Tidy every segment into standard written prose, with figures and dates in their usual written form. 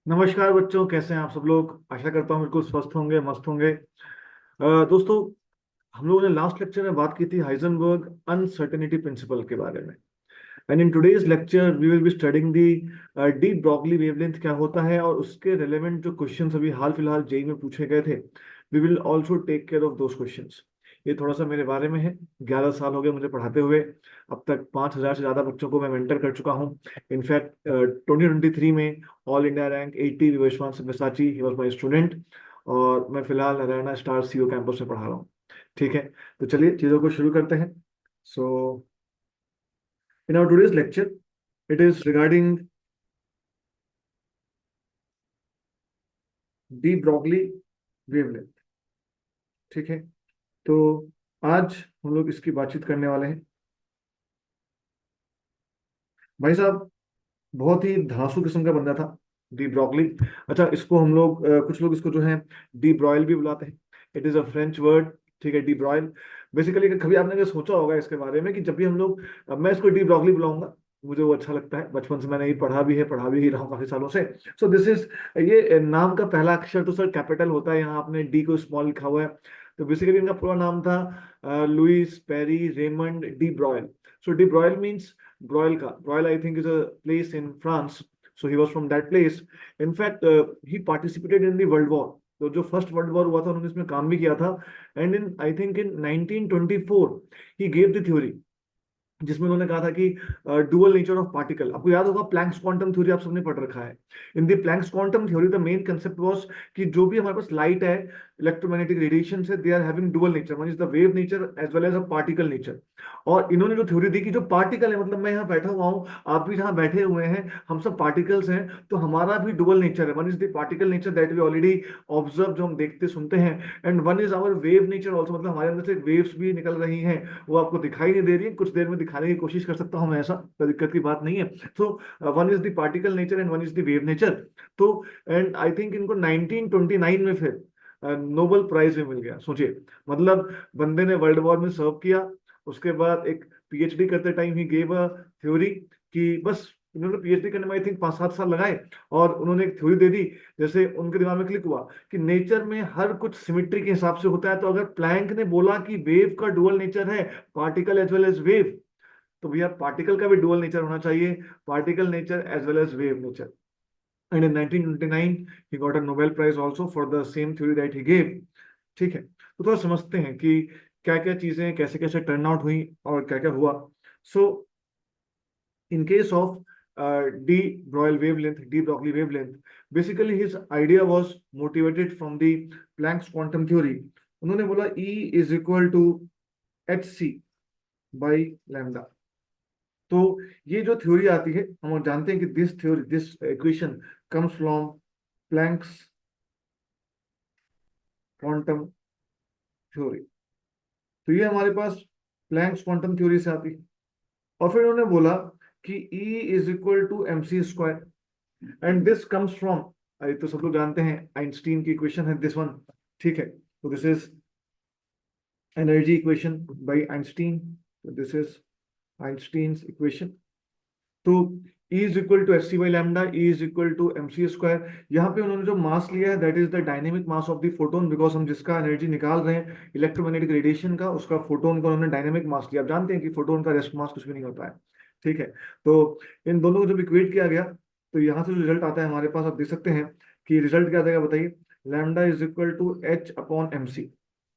नमस्कार बच्चों, कैसे हैं आप सब लोग। आशा करता हूँ बिल्कुल स्वस्थ होंगे, मस्त होंगे। दोस्तों, हम लोगों ने लास्ट लेक्चर में बात की थी हाइजेनबर्ग अनसर्टेनिटी प्रिंसिपल के बारे में। And in today's lecture we will be studying the de Broglie wavelength क्या होता है, और उसके रिलेवेंट जो क्वेश्चंस अभी हाल फिलहाल जेई में पूछे गए थे, we will also take care of those questions. ये थोड़ा सा मेरे बारे में है। 11 साल हो गए मुझे पढ़ाते हुए। अब तक 5,000 से ज़्यादा बच्चों को मैं मेंटर कर चुका हूँ। इनफैक्ट 2023 में all India rank 80 Viveshwan Sabyasachi he was my student. और मैं फिलहाल नारायणा स्टार सीओ कैंपस में पढ़ा रहा हूँ। ठीक है, तो चलिए चीज़ों को शुरू करते हैं। सो in our today's lecture, it is regarding de Broglie wavelength। ठीक है, तो आज हम लोग इसकी बातचीत करने वाले हैं। भाई साहब, बहुत ही धांसू किस्म का बंदा था डी ब्रॉगली। अच्छा, इसको हम लोग कुछ लोग इसको जो है डी ब्रॉयल भी बुलाते हैं। It is a French word. ठीक है, डी ब्रॉयल। बेसिकली कभी आपने अगर सोचा होगा इसके बारे में कि जब भी हम लोग मैं इसको डी ब्रॉगली बुलाऊंगा, मुझे वो अच्छा लगता है। बचपन से मैंने ये पढ़ा भी है, पढ़ा भी ही रहा हूँ काफी सालों से। सो दिस इज, ये नाम का पहला अक्षर तो सर कैपिटल होता है, यहाँ आपने डी को स्मॉल लिखा हुआ है। तो बेसिकली इनका पूरा नाम था Louis Pierre Raymond de Broglie. So de Broglie means Broil का Broil I think is a place in France. So he was from that place. In fact, he participated in the World War. तो जो first world war हुआ था उन्होंने इसमें काम भी किया था। And in I think in 1924 he gave the theory, जिसमें उन्होंने कहा था कि डुअल नेचर ऑफ पार्टिकल। आपको याद होगा प्लैंक्स क्वांटम थ्योरी आप सबने पढ़ रखा है। In the Planck's quantum theory the main concept was कि जो भी हमारे पास लाइट है, इलेक्ट्रोमैग्नेटिक रेडिएशन से, they are having dual nature, one is the wave nature as well as a particle nature. और इन्होंने जो थ्योरी दी कि जो पार्टिकल है, मतलब मैं यहाँ बैठा हुआ हूँ, आप भी जहाँ बैठे हुए हैं, हम सब पार्टिकल्स हैं, तो हमारा भी डुअल नेचर है। One is the particle nature that we already observe, जो हम देखते सुनते हैं, and one is our wave nature also, मतलब हमारे अंदर से वेव्स भी निकल रही हैं। वो आपको दिखाई नहीं दे रही है, कुछ देर में दिखाने की कोशिश कर सकता हूं मैं, ऐसा कोई दिक्कत की बात नहीं है। तो one is the particle nature and one is the wave nature. तो एंड आई थिंक इनको 1929 में फिर नोबेल प्राइज भी मिल गया। सोचिए, मतलब बंदे ने वर्ल्ड वॉर में सर्व किया, उसके बाद एक पीएचडी करते time he gave a theory कि बस, उन्होंने पीएचडी करने में आई थिंक 5-7 साल लगाए, और उन्होंने एक थ्योरी दे दी। जैसे उनके दिमाग में क्लिक हुआ कि नेचर में हर कुछ सिमेट्री के हिसाब से होता है, तो अगर प्लैंक ने बोला कि वेव का डुअल नेचर है, particle as well as wave, तो भैया पार्टिकल का भी डुअल नेचर होना चाहिए, particle nature as well as wave nature. And in 1929 he got a Nobel prize also for the same theory that he gave. ठीक है, तो थोड़ा समझते हैं कि क्या क्या चीजें कैसे कैसे टर्न आउट हुई और क्या क्या हुआ। सो in case of D Broglie wavelength, basically his idea was motivated from the Planck's quantum theory. उन्होंने बोला E is equal to hc by lambda। तो ये जो थ्योरी आती है, हम जानते हैं कि this equation comes from Planck's quantum theory. तो ये हमारे पास प्लैंक्स क्वांटम थ्योरी से आती है। और फिर उन्होंने बोला कि E is equal to M C square, and this comes from, अरे तो सब लोग जानते हैं आइंस्टीन की इक्वेशन है दिस वन। ठीक है, तो this is energy equation by Einstein. तो दिस इज आइंस्टीन्स इक्वेशन। तो E is equal to H C by lambda, E is equal to M C square. यहाँ पे उन्होंने जो मास लिया है that is the dynamic mass of the photon, because हम जिसका एनर्जी निकाल रहे हैं इलेक्ट्रोमैग्नेटिक रेडिएशन का, उसका फोटोन का उन्होंने डायनेमिक मास लिया। आप जानते हैं कि फोटोन का रेस्ट मास कुछ भी नहीं होता है। ठीक है, तो इन दोनों को जब इक्वेट किया गया, तो यहाँ से जो रिजल्ट आता है हमारे पास, आप देख सकते हैं कि रिजल्ट क्या आ जाएगा, बताइए। Lambda is equal to H upon m c.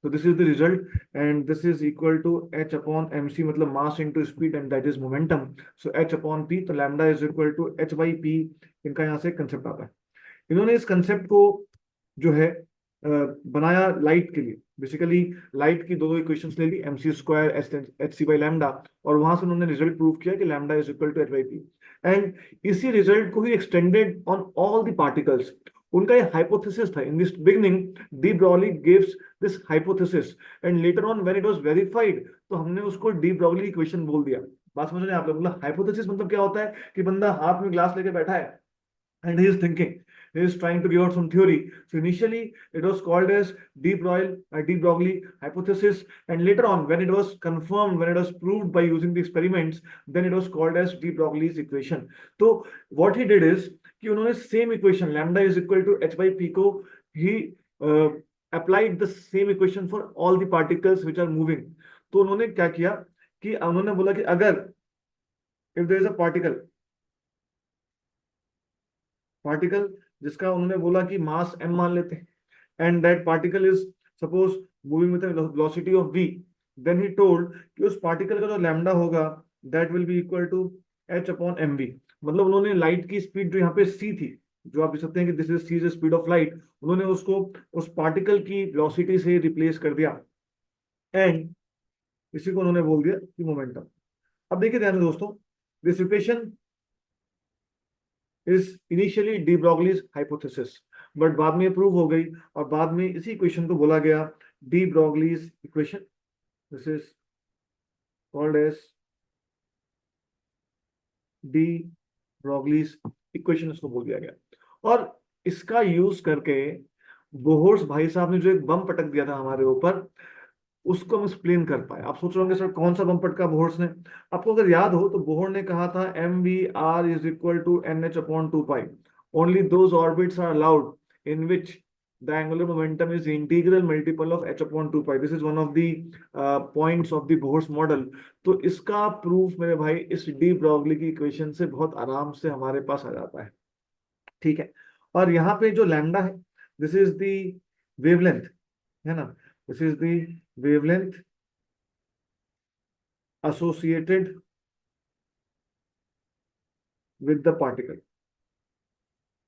तो this is the result, and this is equal to H upon m c, मतलब mass into speed, and that is momentum. So h upon p, तो lambda is equal to h by p. इनका यहाँ से concept आता है। इन्होंने इस concept को जो है बनाया लाइट के लिए। बेसिकली लाइट की दो इक्वेशंस ले ली, m C square h C by lambda, और वहां से उन्होंने रिजल्ट प्रूव किया कि lambda is equal to h by p. And इसी रिजल्ट को ही extended on all the particles. उनका ये हाइपोथेसिस था। In this beginning de Broglie gives this hypothesis, and later on when it was verified, तो हमने उसको डी ब्रॉगली इक्वेशन बोल दिया। बात समझ रहे हैं आप लोग। मतलब हाइपोथेसिस मतलब क्या होता है कि बंदा हाथ में ग्लास लेके बैठा है and he is thinking, he is trying to give out some theory. So initially it was called as de Broglie hypothesis, and later on when it was confirmed, when it was proved by using the experiments, then it was called as de Broglie's equation. So what he did is कि उन्होंने same equation lambda is equal to h by p को ही applied the same equation for all the particles which are moving. तो उन्होंने क्या किया कि उन्होंने बोला कि अगर if there is a particle particle जिसका उन्होंने बोला कि मास m मान लेते हैं and that particle is suppose moving with velocity of v, then he told कि उस पार्टिकल का जो लैम्डा होगा that will be equal to h upon mv। मतलब उन्होंने लाइट की स्पीड जो यहाँ पे c थी, जो आप देख सकते हैं कि this is c is speed of light, उन्होंने उसको उस पार्टिकल की वेलोसिटी से रिप्लेस कर दिया एंड इसी को उन्होंने बोल दिया कि मोमेंटम। अब देखिए ध्यान से दोस्तों, this equation is initially de Broglie's hypothesis, but बाद में प्रूव हो गई और बाद में इसी इक्वेशन को बोला गया de Broglie's equation. This is called as de Broglie's equation, इसको बोल दिया गया। और इसका यूज करके बोहर्स भाई साहब ने जो एक बम पटक दिया था हमारे ऊपर, उसको हम एक्सप्लेन कर पाए। आप सोच रहे होंगे सर कौन सा बम पटका बोहर्स ने। आपको अगर याद हो तो बोहर ने कहा था mvr is equal to nh upon 2 pi, only those orbits are allowed in which the angular momentum is integral multiple of h upon 2 pi. This is one of the points of the Bohr's model. तो इसका proof मेरे भाई इस de Broglie की equation से बहुत आराम से हमारे पास आ जाता है। ठीक है, और यहाँ पे जो लैम्डा है दिस इज द वेवलेंथ, है ना, this is the wavelength associated with the particle,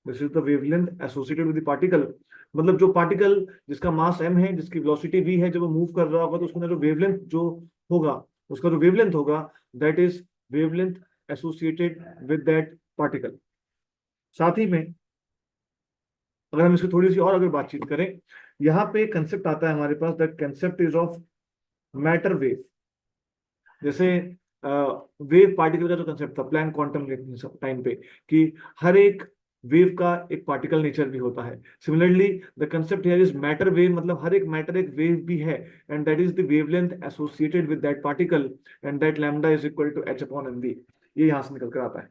this is the wavelength associated with the particle। मतलब जो पार्टिकल जिसका मास m है, जिसकी वेलोसिटी v है, जब वो मूव कर रहा होगा तो उसका जो वेवलेंथ जो होगा, उसका जो वेवलेंथ होगा that is wavelength associated with that particle. साथ ही में अगर हम इसकी थोड़ी सी और अगर बातचीत करें, यहाँ पे कंसेप्ट आता है हमारे पास, that concept is of matter wave. जैसे वेव पार्टिकल का जो कंसेप्ट था प्लैंक क्वांटम टाइम पे, कि हर एक वेव का एक पार्टिकल नेचर भी होता है, similarly the concept here is matter wave, मतलब हर एक मैटर एक वेव भी है and that is the wavelength associated with that particle and that lambda is equal to h upon mv। ये यहां से निकल कर आता है।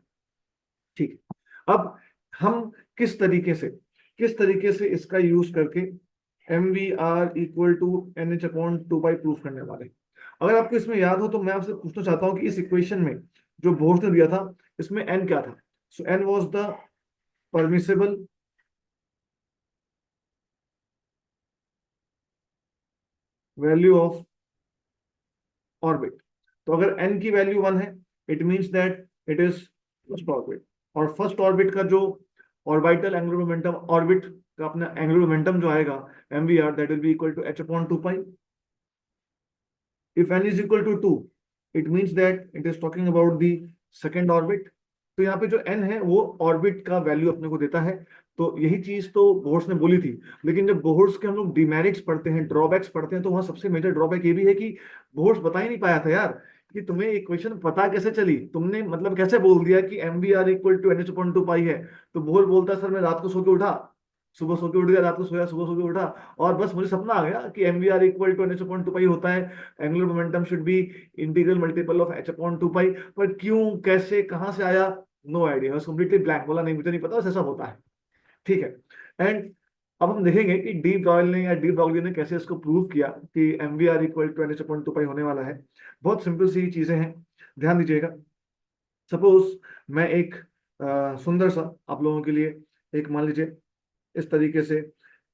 ठीक है, अब हम किस तरीके से इसका यूज करके mvr equal to nh upon 2 pi proof करने वाले हैं। अगर आपको इसमें याद हो तो मैं आपसे पूछना चाहता हूं कि इस इक्वेशन में जो बोर्स ने दिया था इसमें n क्या था। सो n was the permissible value of orbit. तो अगर n की वैल्यू 1 है it means that it is first orbit, और फर्स्ट ऑर्बिट का जो ऑर्बिटल एंगुलर मोमेंटम, ऑर्बिट का अपना एंगुलर मोमेंटम जो आएगा mvr that will be equal to h upon 2 pi. If n is equal to 2, it means that it is talking about the second orbit। तो यहाँ पे जो n है वो ऑर्बिट का वैल्यू अपने को देता है। तो यही चीज तो बोहर्स ने बोली थी, लेकिन जब बोहर्स के हम लोग डिमेरिट्स पढ़ते हैं, ड्रॉबैक्स पढ़ते हैं, तो वहाँ सबसे मेजर ड्रॉबैक ये भी है कि बोहर्स बता ही नहीं पाया था यार कि तुम्हें इक्वेशन पता कैसे चली, तुमने मतलब कैसे बोल दिया कि mvr equal to nh upon 2 pi है। तो बोहर बोलता सर मैं रात को सो के उठा, सुबह सो के उठ गया, रात को सोया, सुबह सो के उठा, और बस मुझे सपना आ गया कि mvr equal to nh upon 2 pi होता है, angular momentum should be integral multiple of h upon 2 pi. पर क्यों, कैसे, कहां से आया, नो आइडिया, बस कंप्लीटली ब्लैंक, बोला नहीं मुझे नहीं पता, बस ऐसा होता है। ठीक है, एंड अब हम देखेंगे कि डी ब्रॉयल ने या डी ब्रॉगली ने कैसे इसको प्रूव किया कि mvr equal to nh upon 2 pi होने वाला है। बहुत सिंपल सी चीजें हैं, ध्यान दीजिएगा। सपोज मैं एक सुंदर सा आप लोगों के लिए एक मान लीजिए इस तरीके से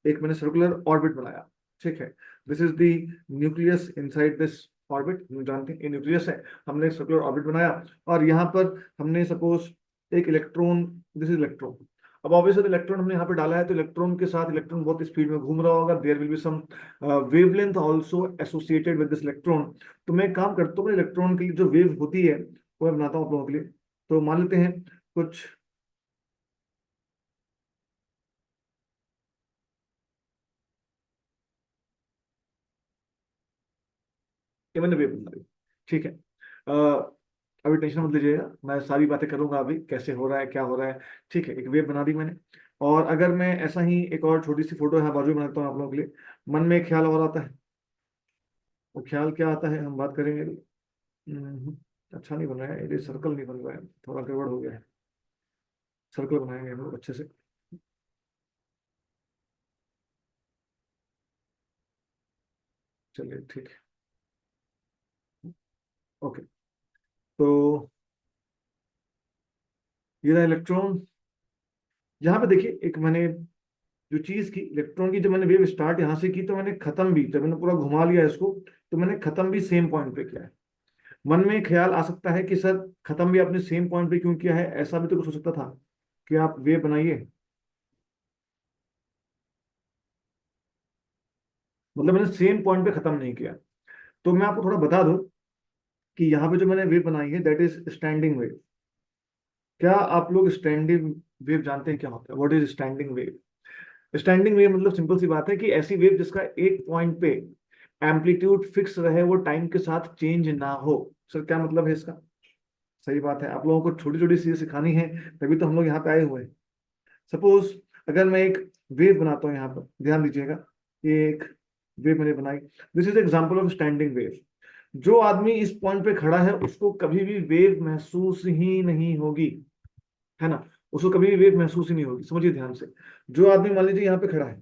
एक मैंने सर्कुलर ऑर्बिट बनाया। ठीक है, this is the nucleus inside this orbit, हम जानते हैं ये न्यूक्लियस है। हमने एक सर्कुलर ऑर्बिट बनाया और यहाँ पर हमने सपोज एक इलेक्ट्रॉन, दिस इज इलेक्ट्रॉन। अब ऑब्वियसली इलेक्ट्रॉन हमने यहाँ पे डाला है, तो इलेक्ट्रॉन के साथ इलेक्ट्रॉन बहुत स्पीड में घूम रहा होगा, there will be some wavelength also associated with this electron. तो मैं एक काम करता हूँ, इलेक्ट्रॉन की जो वेव होती है वो मैं बनाता हूँ आप लोगों के लिए। तो मान लेते हैं कुछ, ये मैंने वेव बना दी। ठीक है, अभी टेंशन मत लीजिएगा, मैं सारी बातें करूंगा अभी कैसे हो रहा है क्या हो रहा है। ठीक है, एक वेव बना दी मैंने, और अगर मैं ऐसा ही एक और छोटी सी फोटो यहाँ बाजू में बनाता हूँ आप लोगों के लिए, मन में एक ख्याल और आता है। वो ख्याल क्या आता है हम बात करेंगे। अच्छा नहीं बन रहा है, ये सर्कल नहीं बन रहा है, थोड़ा गड़बड़ हो गया है। सर्कल बनाएंगे हम लोग अच्छे से। चलिए ठीक है। ओके, तो ये रहा इलेक्ट्रॉन। यहाँ पे देखिए, एक मैंने जो चीज की इलेक्ट्रॉन की, जब मैंने वेव स्टार्ट यहाँ से की तो मैंने खत्म भी, जब मैंने पूरा घुमा लिया इसको, तो मैंने खत्म भी सेम पॉइंट पे किया है। मन में ख्याल आ सकता है कि सर खत्म भी आपने सेम पॉइंट पे क्यों किया है, ऐसा भी तो कुछ हो सकता था कि आप वेव बनाइए। मतलब मैंने सेम पॉइंट पे खत्म नहीं किया। तो मैं आपको थोड़ा बता दूं कि यहाँ पे जो मैंने वेव बनाई है दैट इज स्टैंडिंग वेव। क्या आप लोग स्टैंडिंग वेव जानते हैं क्या होता है? What is standing wave? Standing wave मतलब सिंपल सी बात है कि ऐसी वेव जिसका एक पॉइंट पे एम्पलीट्यूड फिक्स रहे, वो टाइम के साथ चेंज ना हो। सर क्या मतलब है इसका? सही बात है, आप लोगों को छोटी छोटी चीजें सिखानी है, तभी तो हम लोग यहाँ पे आए हुए हैं। सपोज अगर मैं एक वेव बनाता हूँ यहाँ पर, ध्यान दीजिएगा, ये एक वेव मैंने बनाई। This is example of standing wave. जो आदमी इस पॉइंट पे खड़ा है उसको कभी भी वेव महसूस ही नहीं होगी, है ना? उसको कभी भी वेव महसूस ही नहीं होगी। समझिए ध्यान से, जो आदमी मान लीजिए यहाँ पे खड़ा है,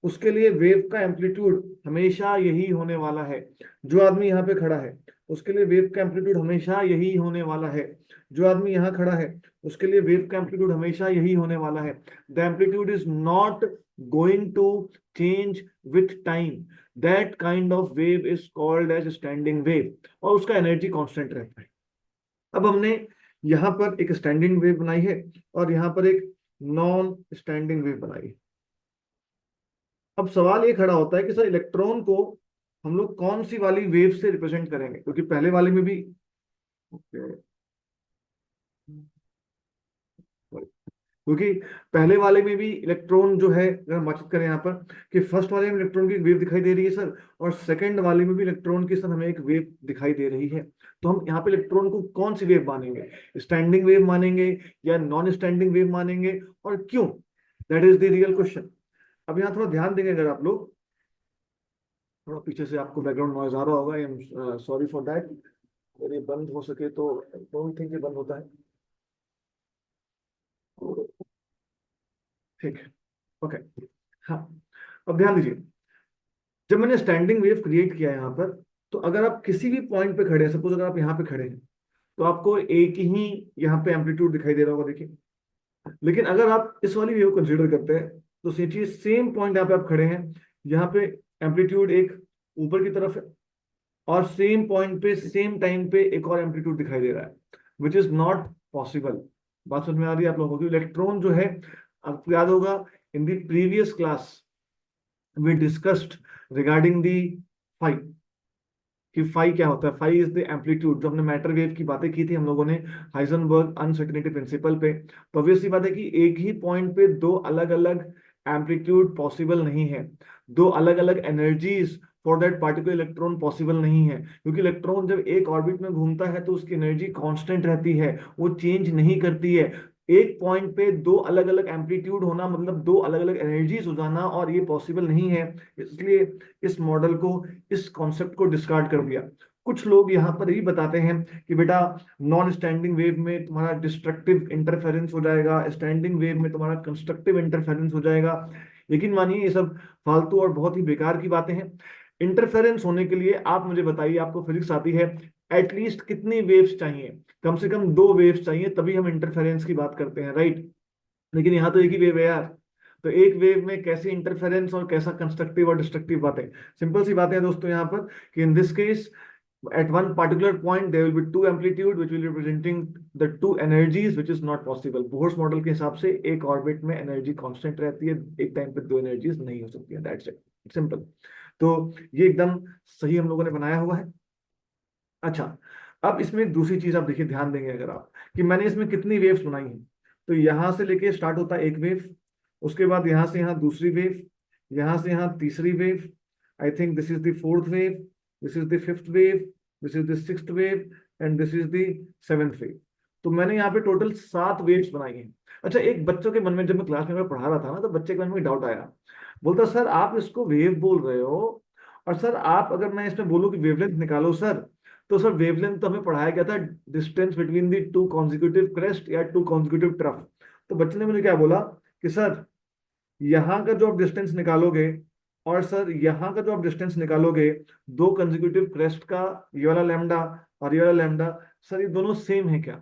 उसके लिए वेव का एम्पलीट्यूड हमेशा यही होने वाला है। जो आदमी यहाँ पे खड़ा है, उसके लिए वेव का एम्पलीट्यूड हमेशा यही होने वाला है। जो आदमी यहाँ खड़ा है, उसके लिए वेव का एम्पलीट्यूड हमेशा यही होने वाला है। The amplitude is not going to change with time. That kind of wave is called as standing wave, और उसका एनर्जी कांस्टेंट रहता है। अब हमने यहाँ पर एक स्टैंडिंग वेव बनाई है और यहाँ पर एक नॉन स्टैंडिंग वेव बनाई है। अब सवाल ये खड़ा होता है कि सर इलेक्ट्रॉन को हम लोग कौन सी वाली वेव से रिप्रेजेंट करेंगे, क्योंकि पहले वाले में भी, क्योंकि पहले वाले में भी इलेक्ट्रॉन जो है, अगर हम बातचीत करें यहाँ पर कि फर्स्ट वाले में इलेक्ट्रॉन की वेव दिखाई दे रही है सर, और सेकंड वाले में भी इलेक्ट्रॉन की सर हमें एक वेव दिखाई दे रही है। तो हम यहाँ पे इलेक्ट्रॉन को कौन सी वेव मानेंगे? स्टैंडिंग वेव मानेंगे या नॉन स्टैंडिंग वेव मानेंगे, और क्यों? That is the real question. अब यहाँ थोड़ा ध्यान देंगे अगर आप लोग, थोड़ा पीछे से आपको बैकग्राउंड नॉइज आ रहा होगा, I am sorry for that. अगर ये बंद हो सके तो, डोंट थिंक ये बंद होता है। ठीक है, ओके। हाँ, अब ध्यान दीजिए, जब मैंने स्टैंडिंग वेव क्रिएट किया है यहाँ पर, तो अगर आप किसी भी पॉइंट पे खड़े हैं, सपोज अगर आप यहाँ पे खड़े हैं, तो आपको एक ही यहाँ पे एम्पलीट्यूड दिखाई दे रहा होगा, देखिए। लेकिन अगर आप इस वाली वेव कंसिडर करते हैं, तो सोचिए सेम पॉइंट यहाँ पे आप खड़े हैं, यहाँ पे एम्पलीट्यूड एक ऊपर की तरफ है, और सेम पॉइंट पे सेम टाइम पे एक और एम्पलीट्यूड दिखाई दे रहा है, विच इज नॉट पॉसिबल। बात समझ में आ रही है आप लोगों को? इलेक्ट्रॉन जो है, आपको याद होगा, in the previous class we discussed regarding the phi, कि फाई क्या होता है। Phi is the amplitude. जो हमने मैटर वेव की बातें की थी हम लोगों ने हाइजेनबर्ग अनसर्टेनिटी प्रिंसिपल पे, तो ऑब्वियस सी बात है कि एक ही पॉइंट पे दो अलग अलग एम्पलीट्यूड पॉसिबल नहीं है, दो अलग अलग energies for that particular electron possible नहीं है, क्योंकि इलेक्ट्रॉन जब एक ऑर्बिट में घूमता है तो उसकी एनर्जी कांस्टेंट रहती है, वो चेंज नहीं करती है। एक पॉइंट पे दो अलग अलग एम्पलीट्यूड होना मतलब दो अलग अलग एनर्जीज हो जाना, और ये पॉसिबल नहीं है। इसलिए इस मॉडल को, इस कॉन्सेप्ट को डिस्कार्ड कर दिया। कुछ लोग यहाँ पर ये बताते हैं कि बेटा नॉन स्टैंडिंग वेव में तुम्हारा डिस्ट्रक्टिव इंटरफेरेंस हो जाएगा, स्टैंडिंग वेव में तुम्हारा कंस्ट्रक्टिव इंटरफेरेंस हो जाएगा। यकीन मानिए ये सब फालतू और बहुत ही बेकार की बातें हैं। इंटरफेरेंस होने के लिए आप मुझे बताइए, आपको फिजिक्स आती है, एटलीस्ट कितनी वेव्स चाहिए? कम से कम दो वेव्स चाहिए, तभी हम इंटरफेरेंस की बात करते हैं, राइट? लेकिन यहाँ तो एक ही वेव है यार। तो एक वेव में कैसे इंटरफेरेंस और कैसा कंस्ट्रक्टिव और डिस्ट्रक्टिव बातें? सिंपल सी बातें हैं दोस्तों यहाँ पर, कि इन this case at one particular point there will be two amplitude which will be representing the two energies which is not possible। Bohr's model के हिसाब से एक ऑर्बिट में एनर्जी कांस्टेंट रहती है, एक टाइम पे दो एनर्जीज नहीं हो सकती है, दैट्स इट, सिंपल। तो ये एकदम सही हम लोगों ने बनाया हुआ है। अच्छा, अब इसमें एक दूसरी चीज आप देखिए, ध्यान देंगे अगर आप, कि मैंने इसमें कितनी वेव्स बनाई हैं। तो यहां से लेके स्टार्ट होता है एक वेव, उसके बाद यहां से यहाँ दूसरी वेव, यहां से यहाँ तीसरी wave, I think this is the fourth wave, this is the fifth wave, this is the sixth wave, and this is the seventh wave. तो मैंने यहाँ पे टोटल 7 वेव्स बनाई हैं। अच्छा, एक बच्चों के मन में, जब मैं क्लास में पढ़ा रहा था ना, तो बच्चे के मन में डाउट आया, बोलता सर आप इसको वेव बोल रहे हो, और सर आप, अगर मैं इसमें बोलूँ कि वेवलेंथ निकालो सर, तो सर वेवलेंथ तो हमें पढ़ाया गया था distance between the two consecutive crest या टू कॉन्जिक्यूटिव ट्रफ। तो बच्चे ने मुझे क्या बोला कि सर यहाँ का जो आप डिस्टेंस निकालोगे और सर यहाँ का जो आप डिस्टेंस निकालोगे दो कंसेक्यूटिव क्रेस्ट का, ये वाला लैम्डा और ये वाला लैम्डा, सर ये दोनों सेम है क्या?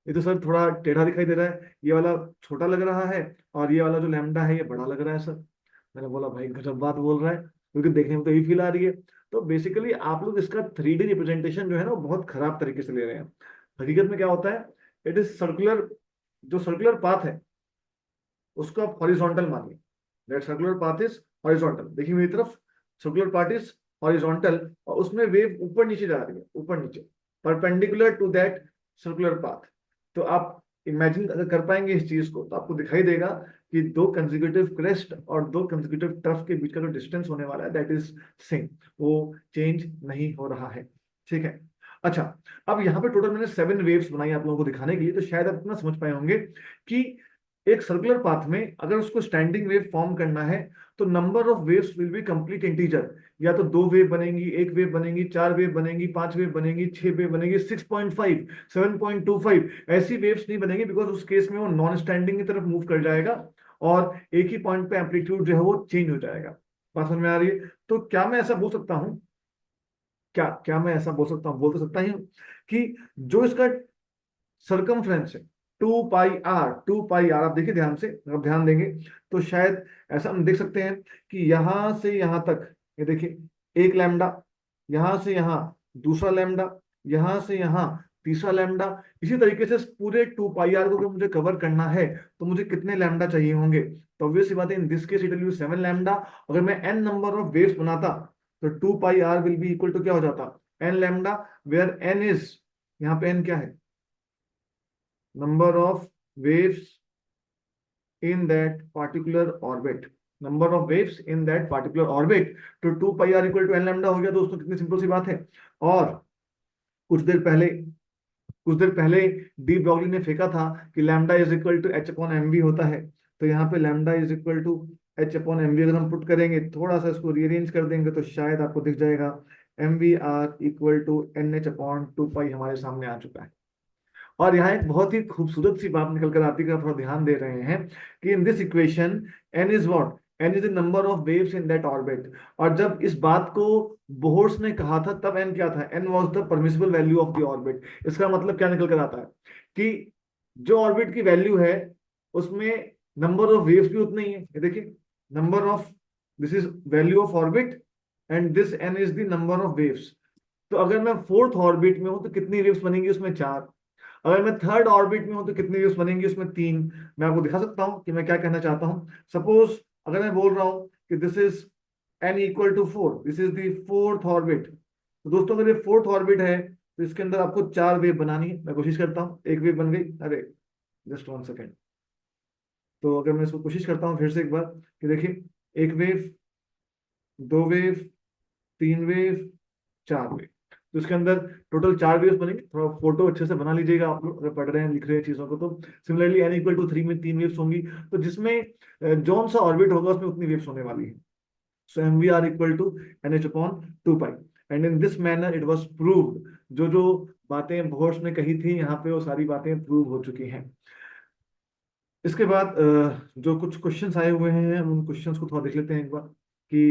ये तो सर थोड़ा टेढ़ा दिखाई दे रहा है, ये वाला छोटा लग रहा है और ये वाला जो लैम्डा है ये बड़ा लग रहा है सर। मैंने बोला भाई गजब बात बोल रहा है, क्योंकि देखने में तो यही फील आ रही है। तो बेसिकली आप लोग इसका 3D रिप्रेजेंटेशन जो है ना वो बहुत खराब तरीके से ले रहे हैं। हकीकत में क्या होता है, इट इज सर्कुलर, जो सर्कुलर पाथ है उसको आप हॉरिजॉन्टल मानिए। That circular path is horizontal, देखिए मेरी तरफ, सर्कुलर पाथ इज हॉरिजॉन्टल और उसमें वेव ऊपर नीचे जा रही है, ऊपर नीचे perpendicular to that circular path. तो आप इमेजिन अगर कर पाएंगे इस चीज को तो आपको दिखाई देगा कि दो कंसेक्यूटिव क्रेस्ट और दो कंसेक्यूटिव ट्रफ के बीच का जो डिस्टेंस होने वाला है दैट इज सेम, वो चेंज नहीं हो रहा है। ठीक है। अच्छा, अब यहाँ पे टोटल मैंने 7 वेव्स बनाई आप लोगों को दिखाने के लिए, तो शायद आप इतना समझ पाए होंगे कि एक सर्कुलर पाथ में अगर उसको स्टैंडिंग वेव फॉर्म करना है तो number of waves will be complete integer. या तो 2 वेव बनेंगी, 1 वेव बनेगी, 4 वेव बनेगी, 5 वेव बनेगी, 6 वेव बनेगी, 6.5, 7.25, ऐसी वेव्स नहीं बनेगी, बिकॉज उस केस में वो नॉन स्टैंडिंग की तरफ मूव कर जाएगा और एक ही पॉइंट पे एम्पलीट्यूड जो है वो चेंज हो जाएगा। बात समझ में आ रही है? तो क्या मैं ऐसा बोल सकता हूँ, क्या क्या मैं ऐसा बोल सकता हूँ, बोल तो सकता ही हूँ कि जो इसका सरकमफ्रेंस है 2 पाई आर, 2 पाई आर, आप देखिए ध्यान से, अगर ध्यान देंगे तो शायद ऐसा हम देख सकते हैं कि यहां से यहां तक, ये देखिए एक लैम्डा, यहां से यहां दूसरा लैम्डा, यहां से यहां तीसरा लैम्डा। इसी तरीके से पूरे 2 पाई आर को अगर मुझे कवर करना है तो मुझे कितने लैम्डा चाहिए होंगे? तो ऑब्वियस सी बात है, in this case it will be 7 lambda. अगर मैं n नंबर ऑफ वेव्स बनाता तो 2 pi r will be equal to क्या हो जाता, n lambda, where n is, यहाँ पे n क्या है, number of waves in that particular orbit, number of waves in that particular orbit। तो 2 pi r equal to n lambda हो गया दोस्तों, कितनी सिंपल सी बात है। और कुछ देर पहले कुछ देर पहले डी ब्रॉगली ने फेंका था कि lambda is equal to H upon M we होता है। तो यहाँ पे lambda is equal to H upon M V अगर हम पुट करेंगे, थोड़ा सा इसको रीअरेंज कर देंगे तो शायद आपको दिख जाएगा M we are equal to N H upon 2 pi हमारे सामने आ चुका है। और यहाँ एक बहुत ही खूबसूरत सी बात निकल कर आती है, थोड़ा ध्यान दे रहे हैं कि in this equation n is what, n is the number of waves in that orbit. और जब इस बात को बोहर्स ने कहा था तब n क्या था, n was the permissible value of the orbit. इसका मतलब क्या निकल कर आता है कि जो ऑर्बिट की वैल्यू है उसमें नंबर ऑफ वेव्स भी उतना ही है। ये देखिए, number of, this is value of orbit and this n is the number of waves. तो अगर मैं फोर्थ ऑर्बिट में हूं तो कितनी वेव्स बनेंगी उसमें, 4। अगर मैं थर्ड ऑर्बिट में हूं तो कितनी वेव्स बनेंगी उसमें, 3। मैं आपको दिखा सकता हूं कि मैं क्या कहना चाहता हूं। सपोज अगर मैं बोल रहा हूं कि this is n equal to 4, this is the fourth orbit. तो दोस्तों अगर ये फोर्थ ऑर्बिट है तो इसके अंदर आपको 4 वेव बनानी है। मैं कोशिश करता हूँ, एक वेव बन गई, अरे जस्ट 1 सेकेंड। तो अगर मैं इसको कोशिश करता हूँ फिर से एक बार कि देखिए, एक वेव, 2 वेव, 3 वेव, 4 वेव। तो इसके अंदर टोटल 4 वेव्स बनेंगे। थोड़ा फोटो अच्छे से बना लीजिएगा आप लोग अगर पढ़ रहे हैं लिख रहे हैं चीजों को तो। सिमिलरली n इक्वल टू 3 में 3 वेव्स होंगी, तो जिसमें जौन सा ऑर्बिट होगा उसमें उतनी वेव्स होने वाली है। So m we are equal to N H upon 2 pi. And in this manner it was proved, जो जो बातें बोहर्स ने कही थी यहाँ पे वो सारी बातें प्रूव हो चुकी हैं। इसके बाद जो कुछ क्वेश्चंस आए हुए हैं हम उन क्वेश्चंस को थोड़ा देख लेते हैं एक बार कि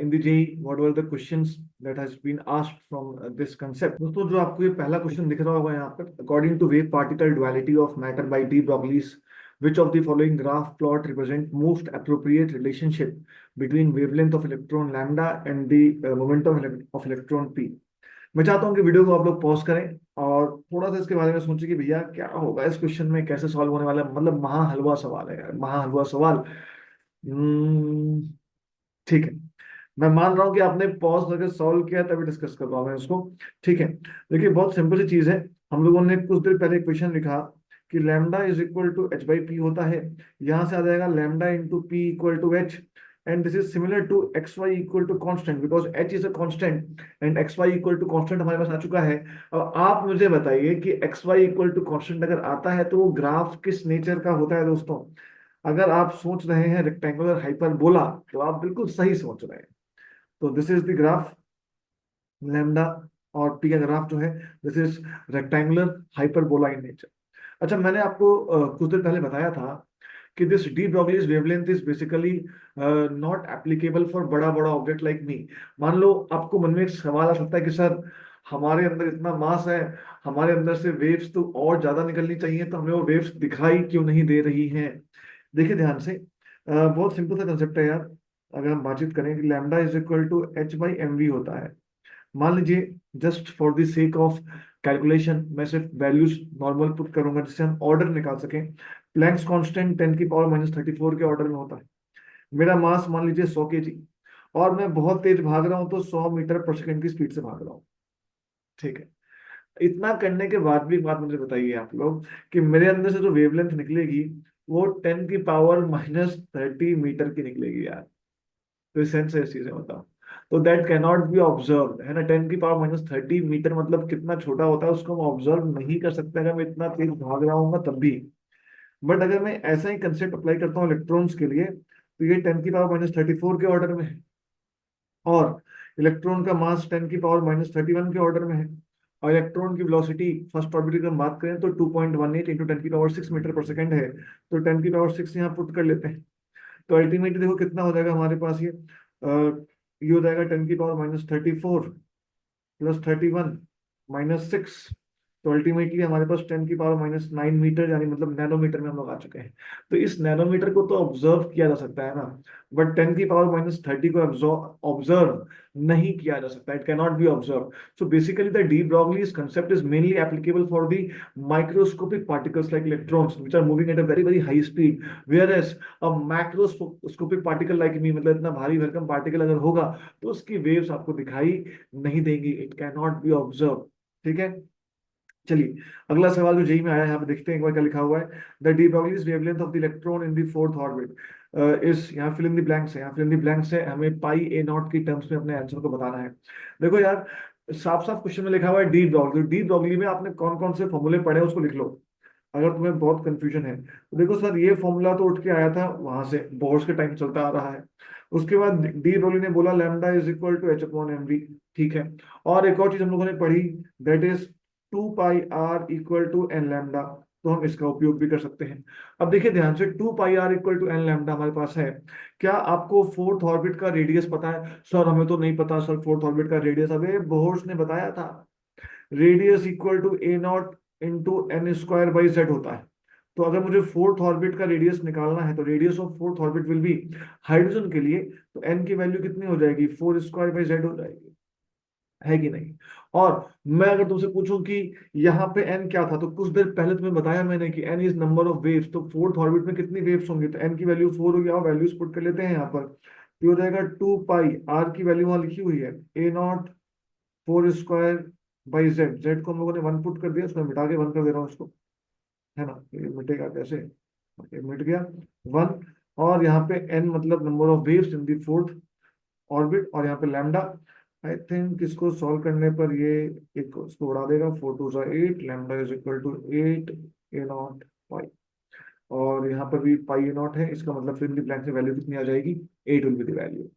in the JEE what were the questions that has been asked from this concept. दोस्तों जो आपको ये पहला क्वेश्चन दिख रहा होगा यहाँ पर, according to wave particle duality of matter by de Broglie's, which of the following graph plot represent most appropriate relationship between wavelength of electron lambda and the momentum of electron p। मैं चाहता हूँ कि video को आप लोग pause करें और थोड़ा सा इसके बारे में सोचें कि भैया क्या होगा इस क्वेश्चन में, कैसे सॉल्व होने वाला है। मतलब महा हलवा सवाल है यार, महा हलवा सवाल। हम्म, ठीक है, मैं मान रहा हूँ कि आपने पॉज करके सॉल्व किया तभी डिस्कस कर रहा हूँ मैं इसको। ठीक है, देखिए बहुत सिंपल सी चीज है। हम लोगों ने कुछ देर पहले क्वेश्चन लिखा कि lambda is equal to h by p होता है। यहां से आ जाएगा lambda into p equal to h, and this is similar to x y equal to constant, because h is a constant and x y equal to constant हमारे पास आ चुका है। अब आप मुझे बताइए कि x y equal to constant अगर आता है तो वो ग्राफ किस नेचर का होता है दोस्तों? अगर आप सोच रहे हैं रेक्टेंगुलर हाइपरबोला तो आप बिल्कुल सही सोच रहे हैं। तो this is the graph lambda, और पी का ग्राफ जो है this is rectangular hyperbola in nature. अच्छा, मैंने आपको कुछ देर पहले बताया था कि this de Broglie's wavelength is basically not applicable for बड़ा बड़ा ऑब्जेक्ट लाइक मी। मान लो आपको मन में एक सवाल आ सकता है कि सर, हमारे अंदर इतना मास है, हमारे अंदर से वेव्स तो और ज्यादा निकलनी चाहिए, तो हमें वो वेव्स दिखाई क्यों नहीं दे रही हैं। देखिए ध्यान से, बहुत सिंपल सा कंसेप्ट है यार। अगर हम बातचीत करें कि lambda is equal to h by m we होता है। मान लीजिए, just for the sake of calculation मैं सिर्फ वैल्यूज नॉर्मल पुट करूंगा जिससे हम ऑर्डर निकाल सकें। प्लैंक्स कांस्टेंट 10⁻³ के ऑर्डर में होता है। मेरा मास मान लीजिए 100 kg, और मैं बहुत तेज भाग रहा हूं तो 100 मीटर पर सेकंड की स्पीड से भाग रहा हूँ। ठीक है। इतना करने के बाद भी एक बात मुझे बताइए आप लोग, कि मेरे अंदर से जो वेवलेंथ निकलेगी वो 10⁻30 मीटर की निकलेगी यार। तो सेंस है इस चीज में, बताओ। तो that can not be observe, है ना। 10⁻30 मीटर मतलब कितना छोटा होता है, उसको हम ऑब्जर्व नहीं कर सकते अगर मैं इतना तेज भाग रहा हूँ तब भी। बट अगर मैं ऐसा ही कंसेप्ट अप्लाई करता हूँ इलेक्ट्रॉन्स के लिए, तो ये 10⁻34 के ऑर्डर में है, और इलेक्ट्रॉन का मास 10⁻31 के ऑर्डर में है, और इलेक्ट्रॉन की वेलोसिटी फर्स्ट ऑर्बिट की हम बात करें तो 2.18 इंटू 10⁻6 मीटर पर सेकंड है। तो 10⁻6 यहाँ पुट कर लेते हैं। तो अल्टीमेटली देखो कितना हो जाएगा हमारे पास ये हो जाएगा 10⁻34 प्लस 31 माइनस 6। तो अल्टीमेटली हमारे पास 10⁻⁹ यानी मतलब नैनोमीटर में हम लोग आ चुके हैं। तो इस नैनोमीटर को तो ऑब्जर्व किया जा सकता है ना, बट 10⁻30 को ऑब्जर्व नहीं किया जा सकता, it can not be observe. So basically the de Broglie's concept is mainly applicable for the microscopic particles like electrons which are moving at a very very high speed, whereas a macroscopic particle like me, मतलब इतना भारी भरकम particle अगर होगा तो उसकी waves आपको दिखाई नहीं देंगी, it can not be observe. ठीक है। चलिए, अगला सवाल जो जेई में आया है, यहाँ पे देखते हैं एक बार क्या लिखा हुआ है। The de Broglie's wavelength of the electron in the fourth orbit इस, यहाँ फिल इन द ब्लैंक्स है, यहाँ फिल इन द ब्लैंक्स है, हमें पाई ए नॉट की टर्म्स में अपने आंसर को बताना है। देखो यार, साफ साफ क्वेश्चन में लिखा हुआ है डी ब्रॉगली। डी ब्रॉगली में आपने कौन कौन से फॉर्मूले पढ़े हैं उसको लिख लो, अगर तुम्हें बहुत कंफ्यूजन है तो। देखो सर, ये फॉर्मूला तो उठ के आया था वहां से, बोर्स के टाइम चलता आ रहा है। उसके बाद डी ब्रॉगली ने बोला lambda is equal to H upon M v. ठीक है। और एक और चीज हम लोगों ने पढ़ी, that is 2πr equal to n lambda. तो हम इसका उपयोग भी कर सकते हैं। अब देखिए ध्यान से, 2πr equal to n lambda हमारे पास है। क्या आपको फोर्थ ऑर्बिट का रेडियस पता है? सर हमें तो नहीं पता सर, फोर्थ ऑर्बिट का रेडियस। अबे बोर्स ने बताया था, radius equal to a naught into n square by z होता है। तो अगर मुझे फोर्थ ऑर्बिट का रेडियस निकालना है तो radius of fourth orbit will be, hydrogen के लिए तो एन की वैल्यू कितनी हो जाएगी, 4² बाई जेड हो जाएगी, है कि नहीं। और मैं अगर तुमसे पूछूं कि यहाँ पे एन क्या था, तो कुछ देर पहले तुम्हें बताया मैंने कि n is number of waves. तो फोर्थ ऑर्बिट में कितनी वेव्स होंगी, तो एन की वैल्यू 4 हो गया, और वैल्यूज पुट कर लेते हैं यहाँ पर। तो ये हो जाएगा 2 पाई, आर की वैल्यू वहां लिखी हुई है ए नॉट 4² बाई जेड। जेड को हम लोगों ने 1 पुट कर दिया, उसको मिटा के 1 कर दे रहा हूँ इसको, है ना। ये मिटेगा कैसे, ये मिट गया 1। और यहाँ पे एन मतलब number of waves in the fourth orbit, और यहाँ पे लैम्डा। आई थिंक इसको सॉल्व करने पर ये एक इसको उड़ा देगा, 4 2 8, lambda is equal to 8 a naught pi. और यहाँ पर भी पाई ए नॉट है, इसका मतलब फिर ब्लैंक से वैल्यू कितनी आ जाएगी, 8 विल बी द वैल्यू।